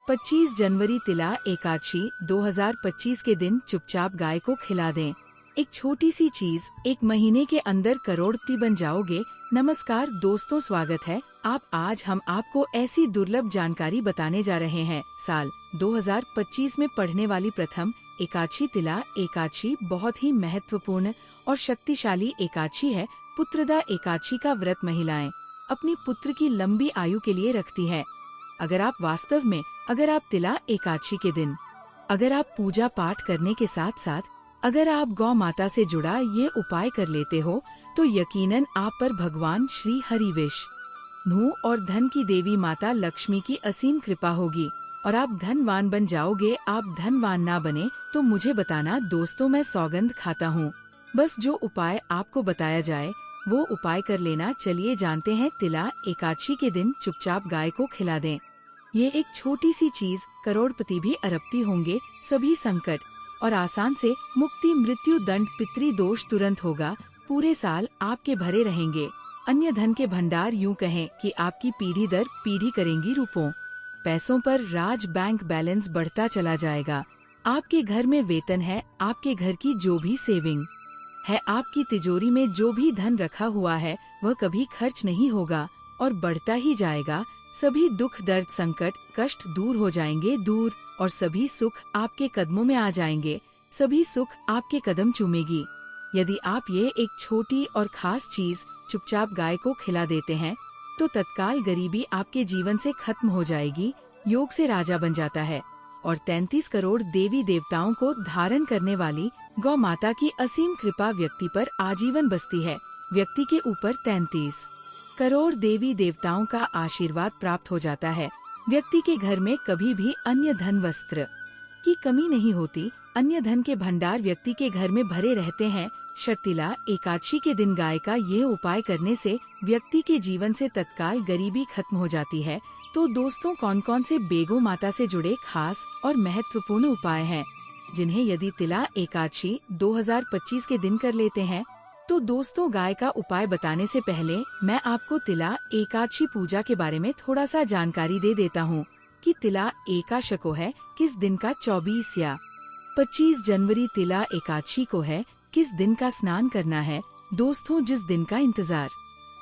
25 जनवरी तिला एकादशी 2025 के दिन चुपचाप गाय को खिला दें। एक छोटी सी चीज, एक महीने के अंदर करोड़पति बन जाओगे। नमस्कार दोस्तों, स्वागत है आज हम आपको ऐसी दुर्लभ जानकारी बताने जा रहे हैं। साल 2025 में पढ़ने वाली प्रथम एकादशी तिला एकादशी बहुत ही महत्वपूर्ण और शक्तिशाली एकादशी है। पुत्रदा एकादशी का व्रत महिलाएं अपनी पुत्र की लंबी आयु के लिए रखती है। अगर आप तिला एकादशी के दिन अगर आप पूजा पाठ करने के साथ साथ अगर आप गौ माता से जुड़ा ये उपाय कर लेते हो तो यकीनन आप पर भगवान श्री हरि विष्णु और धन की देवी माता लक्ष्मी की असीम कृपा होगी और आप धनवान बन जाओगे। आप धनवान ना बने तो मुझे बताना दोस्तों, मैं सौगंध खाता हूँ। बस जो उपाय आपको बताया जाए वो उपाय कर लेना। चलिए जानते हैं। तिला एकादशी के दिन चुपचाप गाय को खिला दें। ये एक छोटी सी चीज, करोड़पति भी अरबपति होंगे। सभी संकट और आसान से मुक्ति, मृत्यु दंड, पितृ दोष तुरंत होगा। पूरे साल आपके भरे रहेंगे अन्य धन के भंडार। यूं कहें कि आपकी पीढ़ी दर पीढ़ी करेंगी रूपों पैसों पर राज। बैंक बैलेंस बढ़ता चला जाएगा। आपके घर में वेतन है, आपके घर की जो भी सेविंग है, आपकी तिजोरी में जो भी धन रखा हुआ है वह कभी खर्च नहीं होगा और बढ़ता ही जाएगा। सभी दुख, दर्द, संकट, कष्ट दूर हो जाएंगे दूर और सभी सुख आपके कदमों में आ जाएंगे। सभी सुख आपके कदम चूमेगी। यदि आप ये एक छोटी और खास चीज चुपचाप गाय को खिला देते हैं तो तत्काल गरीबी आपके जीवन से खत्म हो जाएगी। योग से राजा बन जाता है और 33 करोड़ देवी देवताओं को धारण करने वाली गौ माता की असीम कृपा व्यक्ति पर आजीवन बसती है। व्यक्ति के ऊपर 33 करोड़ देवी देवताओं का आशीर्वाद प्राप्त हो जाता है। व्यक्ति के घर में कभी भी अन्य धन, वस्त्र की कमी नहीं होती। अन्य धन के भंडार व्यक्ति के घर में भरे रहते हैं। तिला एकादशी के दिन गाय का ये उपाय करने से व्यक्ति के जीवन से तत्काल गरीबी खत्म हो जाती है। तो दोस्तों, कौन कौन से बेगो माता से जुड़े खास और महत्वपूर्ण उपाय हैं जिन्हें यदि तिला एकादशी 2025 के दिन कर लेते हैं तो दोस्तों, गाय का उपाय बताने से पहले मैं आपको तिला एकादशी पूजा के बारे में थोड़ा सा जानकारी दे देता हूँ कि तिला एकादशी को है किस दिन का 24 या 25 जनवरी तिला एकादशी को है किस दिन का स्नान करना है। दोस्तों, जिस दिन का इंतजार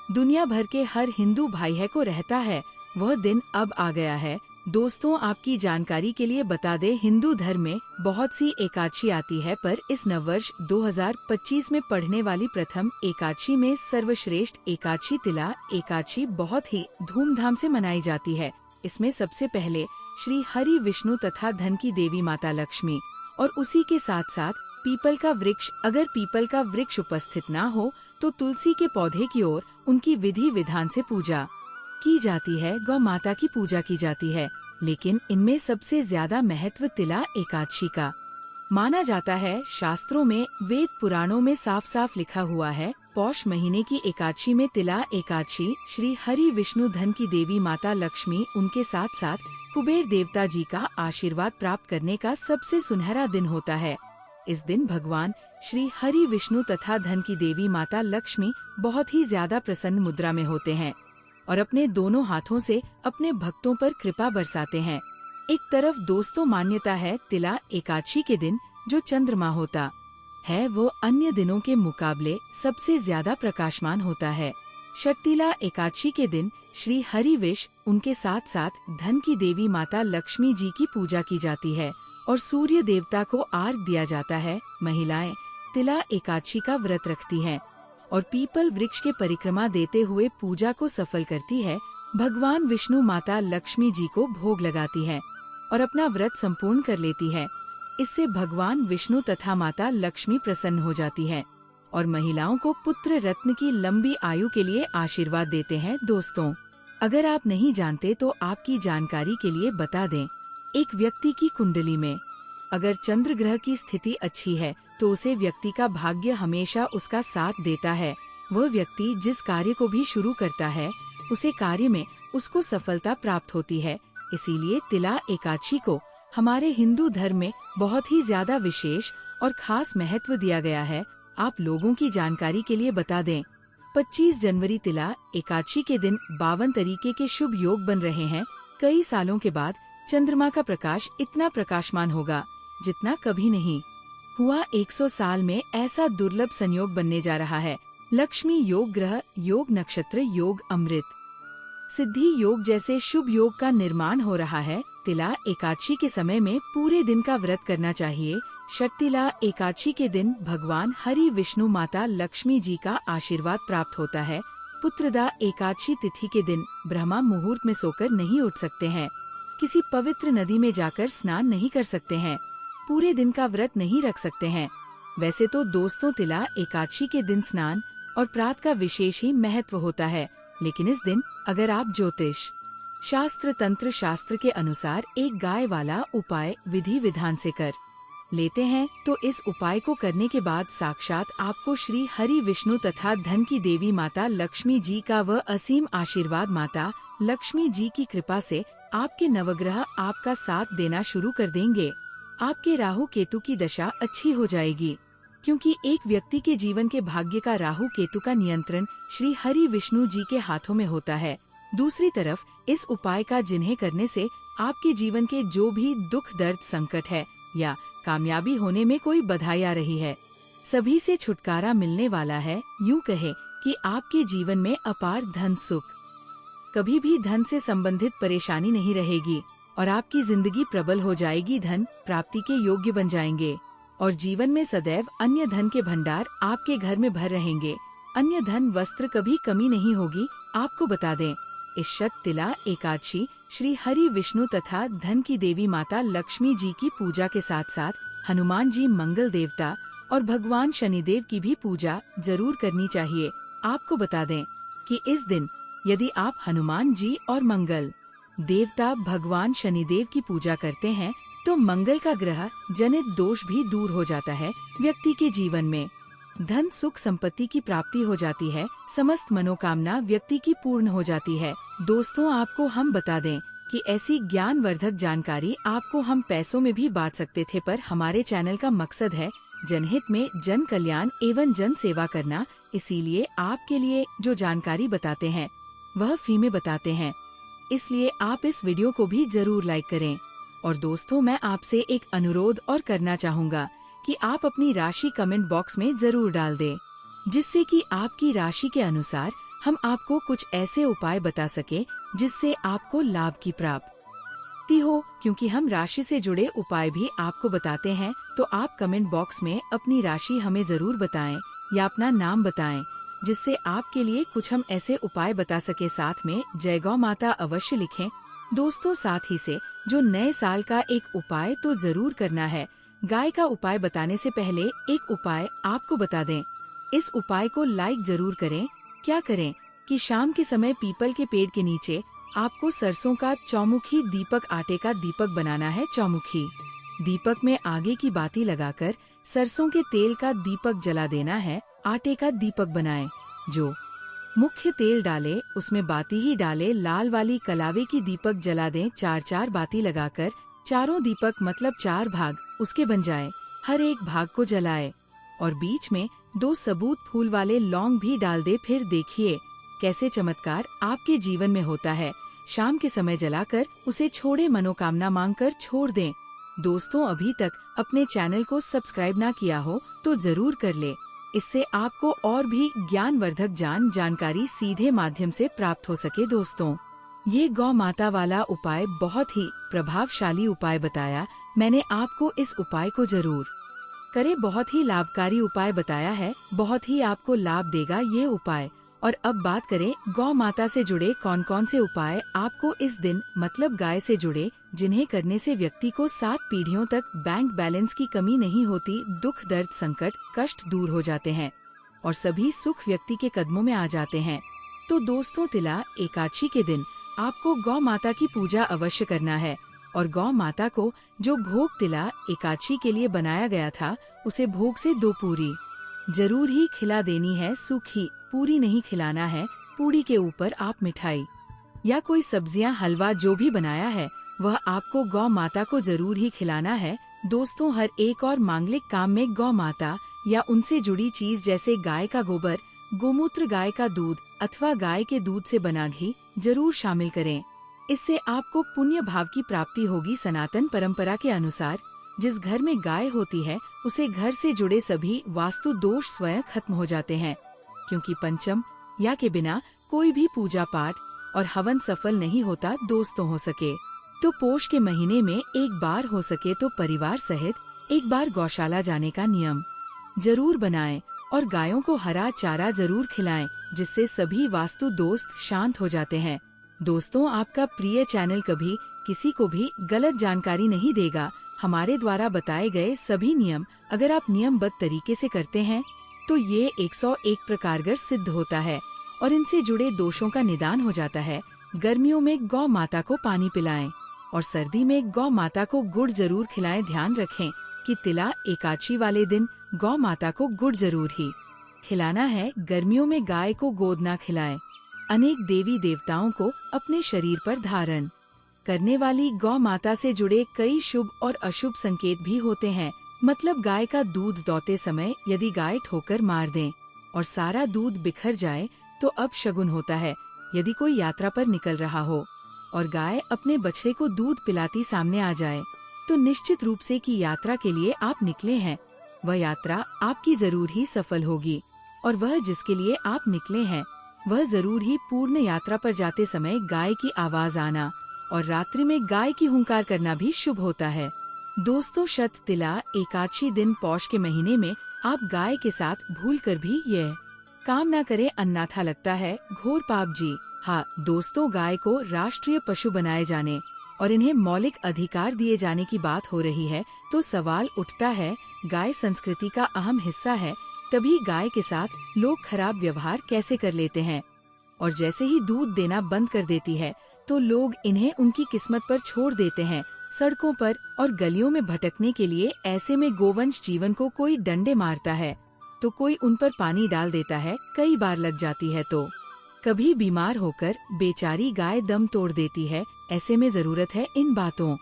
दुनिया भर के हर हिंदू भाई है को रहता है वह दिन अब आ गया है। दोस्तों, आपकी जानकारी के लिए बता दें, हिंदू धर्म में बहुत सी एकादशी आती है पर इस नववर्ष 2025 में पढ़ने वाली प्रथम एकादशी में सर्वश्रेष्ठ एकादशी तिला एकादशी बहुत ही धूमधाम से मनाई जाती है। इसमें सबसे पहले श्री हरि विष्णु तथा धन की देवी माता लक्ष्मी और उसी के साथ साथ पीपल का वृक्ष, अगर पीपल का वृक्ष उपस्थित न हो तो तुलसी के पौधे की ओर उनकी विधि विधान से पूजा की जाती है। गौ माता की पूजा की जाती है। लेकिन इनमें सबसे ज्यादा महत्व तिला एकादशी का माना जाता है। शास्त्रों में, वेद पुराणों में साफ साफ लिखा हुआ है, पौष महीने की एकादशी में तिला एकादशी श्री हरि विष्णु धन की देवी माता लक्ष्मी उनके साथ साथ कुबेर देवता जी का आशीर्वाद प्राप्त करने का सबसे सुनहरा दिन होता है। इस दिन भगवान श्री हरि विष्णु तथा धन की देवी माता लक्ष्मी बहुत ही ज्यादा प्रसन्न मुद्रा में होते हैं और अपने दोनों हाथों से अपने भक्तों पर कृपा बरसाते हैं। एक तरफ दोस्तों, मान्यता है तिला एकादशी के दिन जो चंद्रमा होता है वो अन्य दिनों के मुकाबले सबसे ज्यादा प्रकाशमान होता है। तिला एकादशी के दिन श्री हरि विष्णु उनके साथ साथ धन की देवी माता लक्ष्मी जी की पूजा की जाती है और सूर्य देवता को अर्घ्य दिया जाता है। महिलाएं तिला एकादशी का व्रत रखती हैं और पीपल वृक्ष के परिक्रमा देते हुए पूजा को सफल करती है। भगवान विष्णु माता लक्ष्मी जी को भोग लगाती है और अपना व्रत संपूर्ण कर लेती है। इससे भगवान विष्णु तथा माता लक्ष्मी प्रसन्न हो जाती है और महिलाओं को पुत्र रत्न की लंबी आयु के लिए आशीर्वाद देते हैं। दोस्तों, अगर आप नहीं जानते तो आपकी जानकारी के लिए बता दें, एक व्यक्ति की कुंडली में अगर चंद्र ग्रह की स्थिति अच्छी है तो उसे व्यक्ति का भाग्य हमेशा उसका साथ देता है। वह व्यक्ति जिस कार्य को भी शुरू करता है उसे कार्य में उसको सफलता प्राप्त होती है। इसीलिए तिला एकादशी को हमारे हिंदू धर्म में बहुत ही ज्यादा विशेष और खास महत्व दिया गया है। आप लोगों की जानकारी के लिए बता दें, 25 जनवरी तिला एकादशी के दिन 52 तरीके के शुभ योग बन रहे हैं। कई सालों के बाद चंद्रमा का प्रकाश इतना प्रकाशमान होगा जितना कभी नहीं हुआ 100 साल में। ऐसा दुर्लभ संयोग बनने जा रहा है। लक्ष्मी योग ग्रह, योग नक्षत्र, योग अमृत, सिद्धि योग जैसे शुभ योग का निर्माण हो रहा है। तिला एकादशी के समय में पूरे दिन का व्रत करना चाहिए। शक्तिला एकादशी के दिन भगवान हरि विष्णु माता लक्ष्मी जी का आशीर्वाद प्राप्त होता है। पुत्रदा एकादशी तिथि के दिन ब्रह्मा मुहूर्त में सोकर नहीं उठ सकते हैं। किसी पवित्र नदी में जाकर स्नान नहीं कर सकते हैं। पूरे दिन का व्रत नहीं रख सकते हैं। वैसे तो दोस्तों, तिला एकादशी के दिन स्नान और प्रात का विशेष ही महत्व होता है, लेकिन इस दिन अगर आप ज्योतिष शास्त्र, तंत्र शास्त्र के अनुसार एक गाय वाला उपाय विधि विधान से कर लेते हैं, तो इस उपाय को करने के बाद साक्षात आपको श्री हरि विष्णु तथा धन की देवी माता लक्ष्मी जी का वह असीम आशीर्वाद, माता लक्ष्मी जी की कृपा से आपके नवग्रह आपका साथ देना शुरू कर देंगे। आपके राहु केतु की दशा अच्छी हो जाएगी, क्योंकि एक व्यक्ति के जीवन के भाग्य का राहु केतु का नियंत्रण श्री हरि विष्णु जी के हाथों में होता है। दूसरी तरफ इस उपाय का जिन्हें करने से आपके जीवन के जो भी दुख, दर्द, संकट है या कामयाबी होने में कोई बधाई आ रही है, सभी से छुटकारा मिलने वाला है। यूँ कहे कि आपके जीवन में अपार धन सुख, कभी भी धन से संबंधित परेशानी नहीं रहेगी और आपकी जिंदगी प्रबल हो जाएगी। धन प्राप्ति के योग्य बन जाएंगे और जीवन में सदैव अन्य धन के भंडार आपके घर में भर रहेंगे। अन्य धन, वस्त्र कभी कमी नहीं होगी। आपको बता दें, इस शत तिला एकादशी श्री हरि विष्णु तथा धन की देवी माता लक्ष्मी जी की पूजा के साथ साथ हनुमान जी, मंगल देवता और भगवान शनिदेव की भी पूजा जरूर करनी चाहिए। आपको बता दें कि इस दिन यदि आप हनुमान जी और मंगल देवता भगवान शनिदेव की पूजा करते हैं तो मंगल का ग्रह जनित दोष भी दूर हो जाता है। व्यक्ति के जीवन में धन, सुख, संपत्ति की प्राप्ति हो जाती है। समस्त मनोकामना व्यक्ति की पूर्ण हो जाती है। दोस्तों, आपको हम बता दें कि ऐसी ज्ञानवर्धक जानकारी आपको हम पैसों में भी बांट सकते थे, पर हमारे चैनल का मकसद है जनहित में जन कल्याण एवं जन सेवा करना। इसीलिए आपके लिए जो जानकारी बताते हैं वह फ्री में बताते हैं। इसलिए आप इस वीडियो को भी जरूर लाइक करें। और दोस्तों, मैं आपसे एक अनुरोध और करना चाहूँगा कि आप अपनी राशि कमेंट बॉक्स में जरूर डाल दें, जिससे कि आपकी राशि के अनुसार हम आपको कुछ ऐसे उपाय बता सके जिससे आपको लाभ की प्राप्ति हो। क्योंकि हम राशि से जुड़े उपाय भी आपको बताते हैं, तो आप कमेंट बॉक्स में अपनी राशि हमें जरूर बताएं या अपना नाम बताएं, जिससे आपके लिए कुछ हम ऐसे उपाय बता सके। साथ में जय गौ माता अवश्य लिखें। दोस्तों, साथ ही से जो नए साल का एक उपाय तो जरूर करना है। गाय का उपाय बताने से पहले एक उपाय आपको बता दें। इस उपाय को लाइक जरूर करें। क्या करें कि शाम के समय पीपल के पेड़ के नीचे आपको सरसों का चौमुखी दीपक, आटे का दीपक बनाना है। चौमुखी दीपक में आगे की बाती लगाकर सरसों के तेल का दीपक जला देना है। आटे का दीपक बनाएं। जो मुख्य तेल डाले उसमें बाती ही डाले। लाल वाली कलावे की दीपक जला दें। 4-4 बाती लगाकर चारों दीपक मतलब 4 भाग उसके बन जाए। हर एक भाग को जलाए और बीच में 2 सबूत फूल वाले लौंग भी डाल दे। फिर देखिए कैसे चमत्कार आपके जीवन में होता है। शाम के समय जलाकर उसे छोड़े, मनोकामना मांगकर छोड़ दें। दोस्तों, अभी तक अपने चैनल को सब्सक्राइब ना किया हो तो जरूर कर ले। इससे आपको और भी ज्ञानवर्धक जानकारी सीधे माध्यम से प्राप्त हो सके। दोस्तों, ये गौ माता वाला उपाय बहुत ही प्रभावशाली उपाय बताया मैंने आपको। इस उपाय को जरूर करे। बहुत ही लाभकारी उपाय बताया है, बहुत ही आपको लाभ देगा ये उपाय। और अब बात करें गौ माता से जुड़े कौन कौन से उपाय आपको इस दिन मतलब गाय से जुड़े, जिन्हें करने से व्यक्ति को 7 पीढ़ियों तक बैंक बैलेंस की कमी नहीं होती। दुख, दर्द, संकट, कष्ट दूर हो जाते हैं और सभी सुख व्यक्ति के कदमों में आ जाते हैं। तो दोस्तों, तिला एकादशी के दिन आपको गौ माता की पूजा अवश्य करना है और गौ माता को जो भोग तिला एकादशी के लिए बनाया गया था उसे भोग से 2 पूरी जरूर ही खिला देनी है। सूखी पूरी नहीं खिलाना है। पूरी के ऊपर आप मिठाई या कोई सब्जियां, हलवा जो भी बनाया है वह आपको गौ माता को जरूर ही खिलाना है। दोस्तों, हर एक और मांगलिक काम में गौ माता या उनसे जुड़ी चीज जैसे गाय का गोबर, गोमूत्र, गाय का दूध अथवा गाय के दूध से बना घी जरूर शामिल करें। इससे आपको पुण्य भाव की प्राप्ति होगी। सनातन परंपरा के अनुसार जिस घर में गाय होती है उसे घर से जुड़े सभी वास्तु दोष स्वयं खत्म हो जाते हैं, क्योंकि पंचम या के बिना कोई भी पूजा पाठ और हवन सफल नहीं होता। दोस्तों, हो सके तो पोष के महीने में एक बार, हो सके तो परिवार सहित एक बार गौशाला जाने का नियम जरूर बनाएं और गायों को हरा चारा जरूर खिलाएं, जिससे सभी वास्तु दोस्त शांत हो जाते हैं। दोस्तों, आपका प्रिय चैनल कभी किसी को भी गलत जानकारी नहीं देगा। हमारे द्वारा बताए गए सभी नियम अगर आप नियमबद्ध तरीके से करते हैं तो ये 101 प्रकारगर सिद्ध होता है और इनसे जुड़े दोषों का निदान हो जाता है। गर्मियों में गौ माता को पानी पिलाएं और सर्दी में गौ माता को गुड़ जरूर खिलाएं। ध्यान रखें कि तिला एकादशी वाले दिन गौ माता को गुड़ जरूर ही खिलाना है। गर्मियों में गाय को गोद ना खिलाएं। अनेक देवी देवताओं को अपने शरीर पर धारण करने वाली गौ माता से जुड़े कई शुभ और अशुभ संकेत भी होते हैं। मतलब गाय का दूध दोहते समय यदि गाय ठोकर मार दें और सारा दूध बिखर जाए तो अपशगुन होता है। यदि कोई यात्रा पर निकल रहा हो और गाय अपने बछड़े को दूध पिलाती सामने आ जाए तो निश्चित रूप से कि यात्रा के लिए आप निकले हैं, वह यात्रा आपकी जरूर ही सफल होगी और वह जिसके लिए आप निकले हैं वह जरूर ही पूर्ण यात्रा पर जाते समय गाय की आवाज आना और रात्रि में गाय की हुंकार करना भी शुभ होता है। दोस्तों, शत तिला एकादशी दिन पौष के महीने में आप गाय के साथ भूलकर भी यह काम ना करें, अन्यथा लगता है घोर पाप जी। हाँ दोस्तों, गाय को राष्ट्रीय पशु बनाए जाने और इन्हें मौलिक अधिकार दिए जाने की बात हो रही है तो सवाल उठता है, गाय संस्कृति का अहम हिस्सा है, तभी गाय के साथ लोग खराब व्यवहार कैसे कर लेते हैं और जैसे ही दूध देना बंद कर देती है तो लोग इन्हें उनकी किस्मत पर छोड़ देते हैं, सड़कों पर और गलियों में भटकने के लिए। ऐसे में गोवंश जीवन को कोई डंडे मारता है तो कोई उन पर पानी डाल देता है, कई बार लग जाती है तो कभी बीमार होकर बेचारी गाय दम तोड़ देती है। ऐसे में जरूरत है इन बातों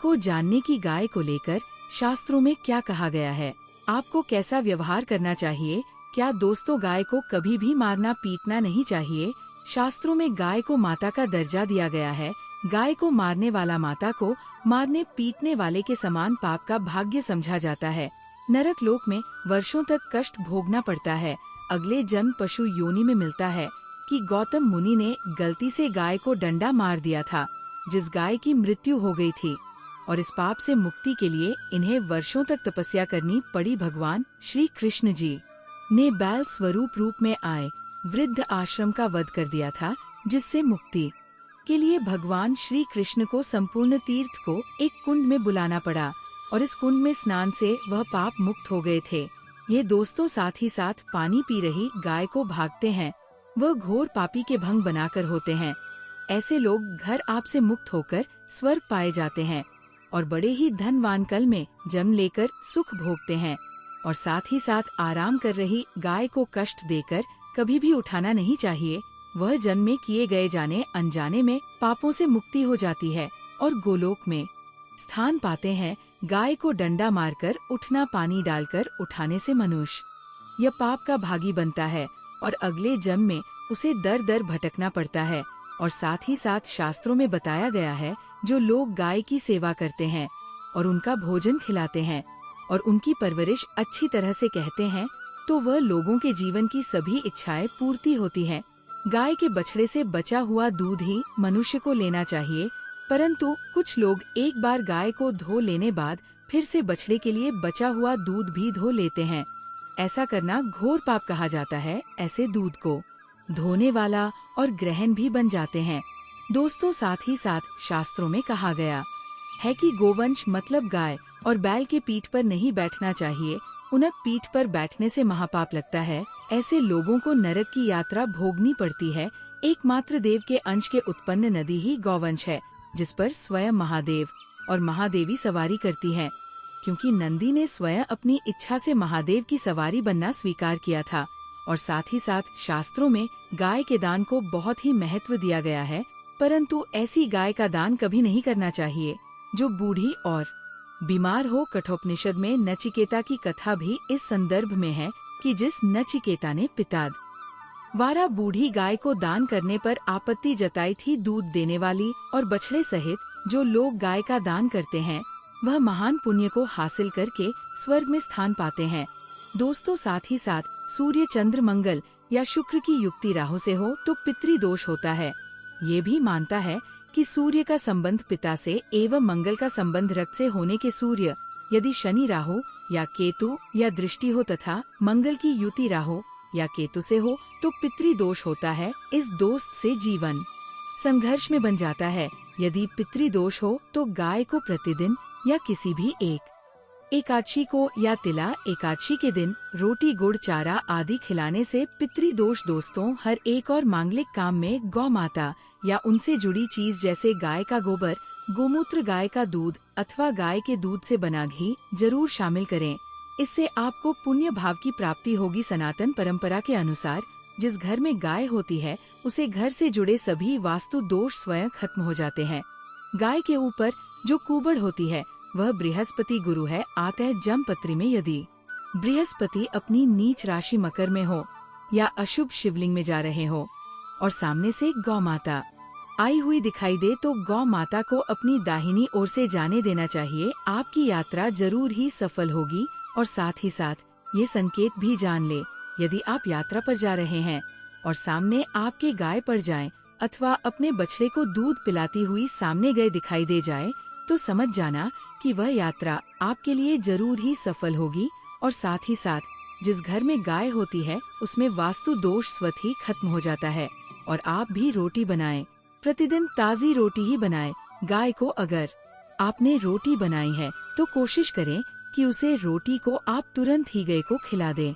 को जानने की गाय को लेकर शास्त्रों में क्या कहा गया है, आपको कैसा व्यवहार करना चाहिए। क्या दोस्तों, गाय को कभी भी मारना पीटना नहीं चाहिए। शास्त्रों में गाय को माता का दर्जा दिया गया है। गाय को मारने वाला माता को मारने पीटने वाले के समान पाप का भाग्य समझा जाता है। नरक लोक में वर्षों तक कष्ट भोगना पड़ता है। अगले जन्म पशु योनि में मिलता है कि गौतम मुनि ने गलती से गाय को डंडा मार दिया था, जिस गाय की मृत्यु हो गई थी और इस पाप से मुक्ति के लिए इन्हें वर्षों तक तपस्या करनी पड़ी। भगवान श्री कृष्ण जी ने बैल स्वरूप रूप में आए वृद्ध आश्रम का वध कर दिया था, जिससे मुक्ति के लिए भगवान श्री कृष्ण को संपूर्ण तीर्थ को एक कुंड में बुलाना पड़ा और इस कुंड में स्नान से वह पाप मुक्त हो गए थे। ये दोस्तों, साथ ही साथ पानी पी रही गाय को भागते हैं, वह घोर पापी के भंग बनाकर होते हैं। ऐसे लोग घर आप से मुक्त होकर स्वर्ग पाए जाते हैं और बड़े ही धनवान कल में जन्म लेकर सुख भोगते हैं। और साथ ही साथ आराम कर रही गाय को कष्ट देकर कभी भी उठाना नहीं चाहिए। वह जन्म में किए गए जाने अनजाने में पापों से मुक्ति हो जाती है और गोलोक में स्थान पाते हैं। गाय को डंडा मारकर उठना, पानी डालकर उठाने से मनुष्य यह पाप का भागी बनता है और अगले जन्म में उसे दर दर भटकना पड़ता है। और साथ ही साथ शास्त्रों में बताया गया है, जो लोग गाय की सेवा करते हैं और उनका भोजन खिलाते हैं और उनकी परवरिश अच्छी तरह से कहते हैं तो वह लोगों के जीवन की सभी इच्छाएं पूर्ति होती हैं। गाय के बछड़े से बचा हुआ दूध ही मनुष्य को लेना चाहिए, परंतु कुछ लोग एक बार गाय को धो लेने बाद फिर से बछड़े के लिए बचा हुआ दूध भी धो लेते हैं। ऐसा करना घोर पाप कहा जाता है। ऐसे दूध को धोने वाला और ग्रहण भी बन जाते हैं। दोस्तों, साथ ही साथ शास्त्रों में कहा गया है कि गोवंश मतलब गाय और बैल के पीठ पर नहीं बैठना चाहिए। उनक पीठ पर बैठने से महापाप लगता है। ऐसे लोगों को नरक की यात्रा भोगनी पड़ती है। एकमात्र देव के अंश के उत्पन्न नदी ही गौवंश है, जिस पर स्वयं महादेव और महादेवी सवारी करती हैं, क्योंकि नंदी ने स्वयं अपनी इच्छा से महादेव की सवारी बनना स्वीकार किया था। और साथ ही साथ शास्त्रों में गाय के दान को बहुत ही महत्व दिया गया है, परंतु ऐसी गाय का दान कभी नहीं करना चाहिए जो बूढ़ी और बीमार हो। कठोपनिषद में नचिकेता की कथा भी इस संदर्भ में है कि जिस नचिकेता ने पिता वारा बूढ़ी गाय को दान करने पर आपत्ति जताई थी दूध देने वाली और बछड़े सहित जो लोग गाय का दान करते हैं वह महान पुण्य को हासिल करके स्वर्ग में स्थान पाते हैं। दोस्तों, साथ ही साथ सूर्य, चंद्र, मंगल या शुक्र की युक्ति राहु से हो तो पितृदोष होता है। ये भी मानता है कि सूर्य का संबंध पिता से एवं मंगल का संबंध रक्त से होने के सूर्य यदि शनि, राहु या केतु या दृष्टि हो तथा मंगल की युति राहु या केतु से हो तो पितृदोष होता है। इस दोस्त से जीवन संघर्ष में बन जाता है। यदि पितृदोष हो तो गाय को प्रतिदिन या किसी भी एक एकादशी को या तिला एकादशी के दिन रोटी, गुड़, चारा आदि खिलाने से पितृदोष दोस्तों हर एक और मांगलिक काम में गौ माता या उनसे जुड़ी चीज जैसे गाय का गोबर, गोमूत्र, गाय का दूध अथवा गाय के दूध से बना घी जरूर शामिल करें। इससे आपको पुण्य भाव की प्राप्ति होगी। सनातन परंपरा के अनुसार जिस घर में गाय होती है उसे घर से जुड़े सभी वास्तु दोष स्वयं खत्म हो जाते हैं। गाय के ऊपर जो कुबड़ होती है वह बृहस्पति गुरु है। अतः जमपत्री में यदि बृहस्पति अपनी नीच राशि मकर में हो या अशुभ शिवलिंग में जा रहे हो और सामने से गौ माता आई हुई दिखाई दे तो गौ माता को अपनी दाहिनी ओर से जाने देना चाहिए। आपकी यात्रा जरूर ही सफल होगी। और साथ ही साथ ये संकेत भी जान ले, यदि आप यात्रा पर जा रहे हैं और सामने आपके गाय पड़ जाए अथवा अपने बछड़े को दूध पिलाती हुई सामने गए दिखाई दे जाए तो समझ जाना कि वह यात्रा आपके लिए जरूर ही सफल होगी। और साथ ही साथ जिस घर में गाय होती है उसमें वास्तु दोष स्वतः ही खत्म हो जाता है। और आप भी रोटी बनाएं, प्रतिदिन ताज़ी रोटी ही बनाएं। गाय को अगर आपने रोटी बनाई है तो कोशिश करें कि उसे रोटी को आप तुरंत ही गाय को खिला दें।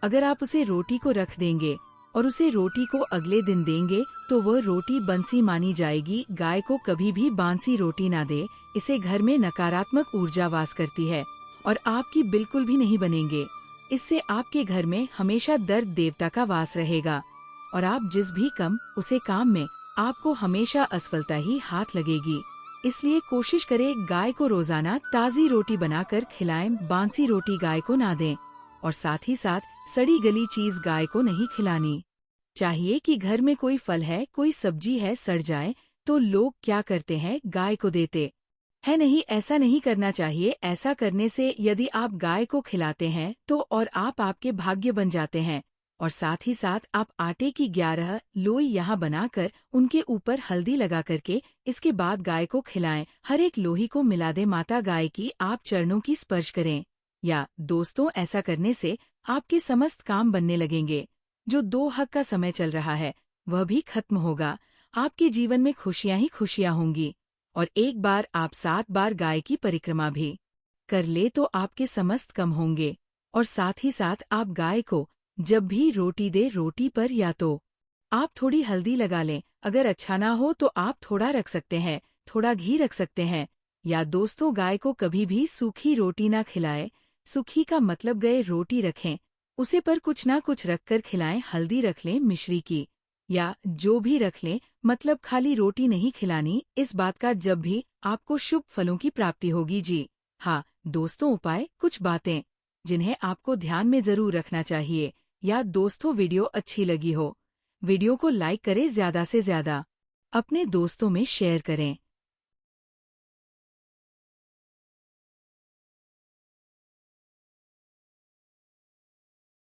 अगर आप उसे रोटी को रख देंगे और उसे रोटी को अगले दिन देंगे तो वह रोटी बंसी मानी जाएगी। गाय को कभी भी बांसी रोटी ना दे, इसे घर में नकारात्मक ऊर्जा वास करती है और आपकी बिल्कुल भी नहीं बनेंगे। इससे आपके घर में हमेशा दर्द देवता का वास रहेगा और आप जिस भी उसे काम में आपको हमेशा असफलता ही हाथ लगेगी। इसलिए कोशिश करें गाय को रोजाना ताज़ी रोटी बनाकर खिलाएं। बांसी रोटी गाय को ना दें और साथ ही साथ सड़ी गली चीज गाय को नहीं खिलानी चाहिए। कि घर में कोई फल है, कोई सब्जी है, सड़ जाए तो लोग क्या करते हैं, गाय को देते है नहीं। ऐसा नहीं करना चाहिए। ऐसा करने से यदि आप गाय को खिलाते हैं तो और आपके भाग्य बन जाते हैं। और साथ ही साथ आप आटे की 11 लोई यहाँ बनाकर उनके ऊपर हल्दी लगा करके इसके बाद गाय को खिलाएं। हर एक लोही को मिला दे माता गाय की आप चरणों की स्पर्श करें। या दोस्तों, ऐसा करने से आपके समस्त काम बनने लगेंगे। जो 2 हक का समय चल रहा है वह भी खत्म होगा। आपके जीवन में खुशियां ही खुशियां होंगी। और एक बार आप 7 बार गाय की परिक्रमा भी कर ले तो आपके समस्त कम होंगे। और साथ ही साथ आप गाय को जब भी रोटी दे, रोटी पर या तो आप थोड़ी हल्दी लगा लें। अगर अच्छा ना हो तो आप थोड़ा रख सकते हैं, थोड़ा घी रख सकते हैं। या दोस्तों, गाय को कभी भी सूखी रोटी ना खिलाए। सूखी का मतलब गए रोटी रखें, उसे पर कुछ ना कुछ रखकर खिलाएं। हल्दी रख लें, मिश्री की या जो भी रख लें, मतलब खाली रोटी नहीं खिलानी। इस बात का जब भी आपको शुभ फलों की प्राप्ति होगी। जी हाँ दोस्तों, उपाय कुछ बातें जिन्हें आपको ध्यान में जरूर रखना चाहिए। या दोस्तों, वीडियो अच्छी लगी हो वीडियो को लाइक करें, ज्यादा से ज्यादा अपने दोस्तों में शेयर करें।